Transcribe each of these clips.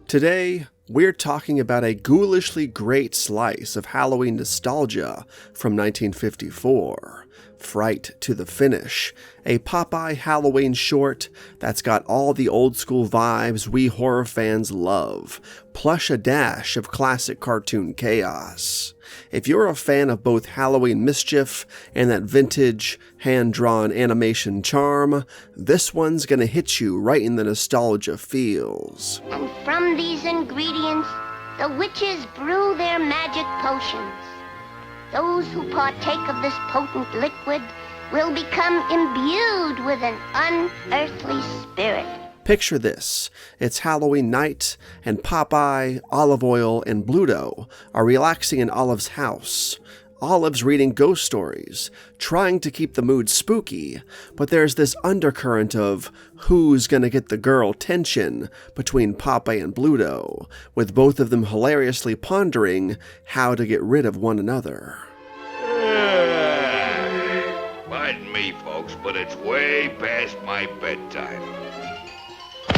Today, we're talking about a ghoulishly great slice of Halloween nostalgia from 1954, Fright to the Finish, a Popeye Halloween short that's got all the old school vibes we horror fans love, plus a dash of classic cartoon chaos. If you're a fan of both Halloween mischief and that vintage, hand-drawn animation charm, this one's gonna hit you right in the nostalgia feels. And from these ingredients, the witches brew their magic potions. Those who partake of this potent liquid will become imbued with an unearthly spirit. Picture this. It's Halloween night, and Popeye, Olive Oyl, and Bluto are relaxing in Olive's house. Olive's reading ghost stories, trying to keep the mood spooky, but there's this undercurrent of who's gonna get the girl tension between Popeye and Bluto, with both of them hilariously pondering how to get rid of one another. Pardon me, folks, but it's way past my bedtime.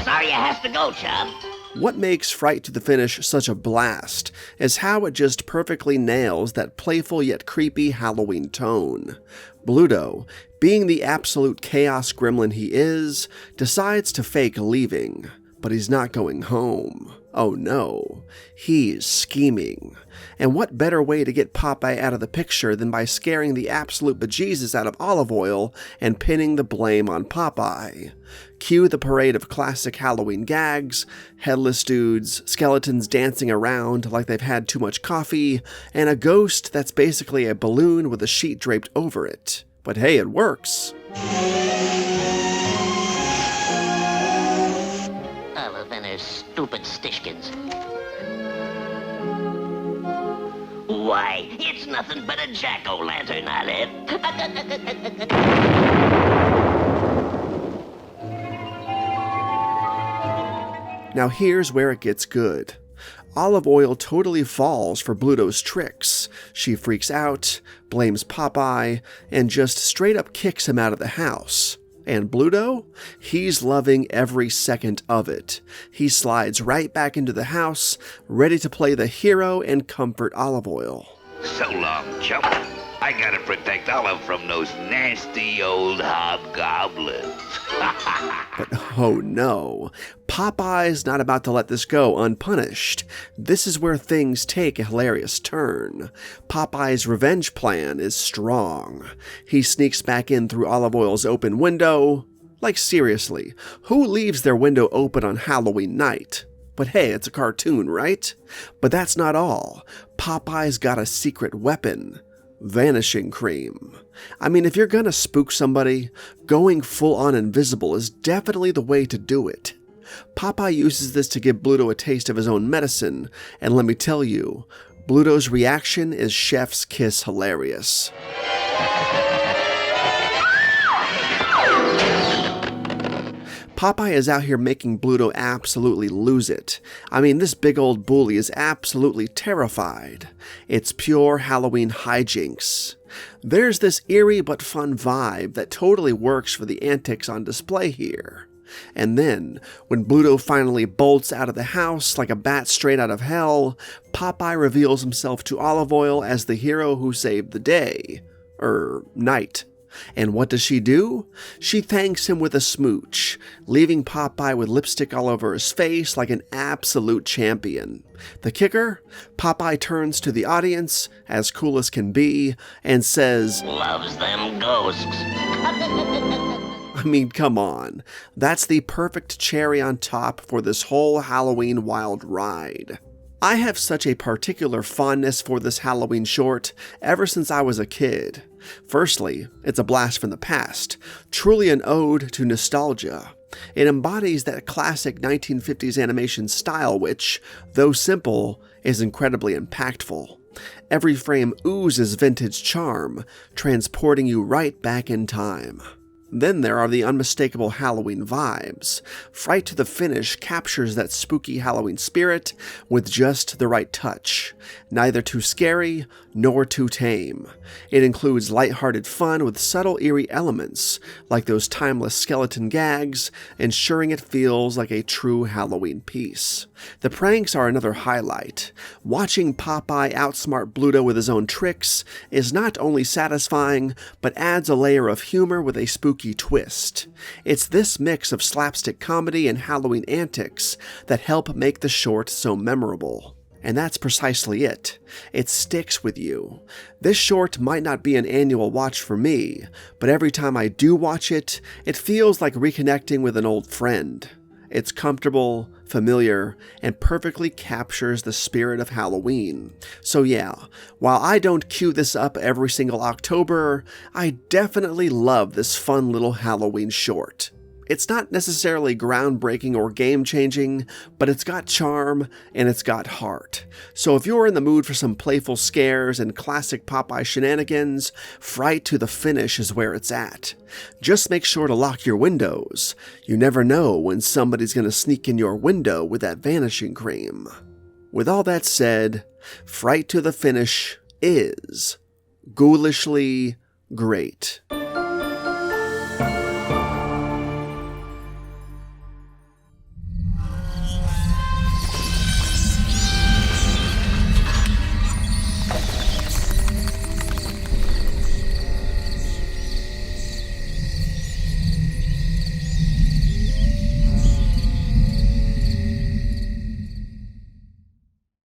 Sorry you have to go, chum. What makes Fright to the Finish such a blast is how it just perfectly nails that playful yet creepy Halloween tone. Bluto, being the absolute chaos gremlin he is, decides to fake leaving, but he's not going home. Oh no, he's scheming. And what better way to get Popeye out of the picture than by scaring the absolute bejesus out of Olive Oyl and pinning the blame on Popeye? Cue the parade of classic Halloween gags, headless dudes, skeletons dancing around like they've had too much coffee, and a ghost that's basically a balloon with a sheet draped over it. But hey, it works. Olive and her stupid stishkins. Why, it's nothing but a jack-o'-lantern, Olive. Now here's where it gets good. Olive Oyl totally falls for Bluto's tricks. She freaks out, blames Popeye, and just straight up kicks him out of the house. And Bluto? He's loving every second of it. He slides right back into the house, ready to play the hero and comfort Olive Oyl. So long, chump. I gotta protect Olive from those nasty old hobgoblins. But oh no, Popeye's not about to let this go unpunished. This is where things take a hilarious turn. Popeye's revenge plan is strong. He sneaks back in through Olive Oyl's open window. Like seriously, who leaves their window open on Halloween night? But hey, it's a cartoon, right? But that's not all. Popeye's got a secret weapon. Vanishing cream. I mean, if you're gonna spook somebody, going full-on invisible is definitely the way to do it. Popeye uses this to give Bluto a taste of his own medicine, and let me tell you, Bluto's reaction is chef's kiss hilarious. Popeye is out here making Bluto absolutely lose it. I mean, this big old bully is absolutely terrified. It's pure Halloween hijinks. There's this eerie but fun vibe that totally works for the antics on display here. And then, when Bluto finally bolts out of the house like a bat straight out of hell, Popeye reveals himself to Olive Oyl as the hero who saved the day. Night. And what does she do? She thanks him with a smooch, leaving Popeye with lipstick all over his face like an absolute champion. The kicker? Popeye turns to the audience, as cool as can be, and says, Loves them ghosts. I mean, come on. That's the perfect cherry on top for this whole Halloween wild ride. I have such a particular fondness for this Halloween short ever since I was a kid. Firstly, it's a blast from the past, truly an ode to nostalgia. It embodies that classic 1950s animation style which, though simple, is incredibly impactful. Every frame oozes vintage charm, transporting you right back in time. Then there are the unmistakable Halloween vibes. Fright to the Finish captures that spooky Halloween spirit with just the right touch. Neither too scary, nor too tame. It includes lighthearted fun with subtle eerie elements, like those timeless skeleton gags, ensuring it feels like a true Halloween piece. The pranks are another highlight. Watching Popeye outsmart Bluto with his own tricks is not only satisfying, but adds a layer of humor with a spooky twist. It's this mix of slapstick comedy and Halloween antics that help make the short so memorable. And that's precisely it. It sticks with you. This short might not be an annual watch for me, but every time I do watch it, it feels like reconnecting with an old friend. It's comfortable, familiar, and perfectly captures the spirit of Halloween. So yeah, while I don't cue this up every single October, I definitely love this fun little Halloween short. It's not necessarily groundbreaking or game-changing, but it's got charm and it's got heart. So if you're in the mood for some playful scares and classic Popeye shenanigans, Fright to the Finish is where it's at. Just make sure to lock your windows. You never know when somebody's going to sneak in your window with that vanishing cream. With all that said, Fright to the Finish is ghoulishly great.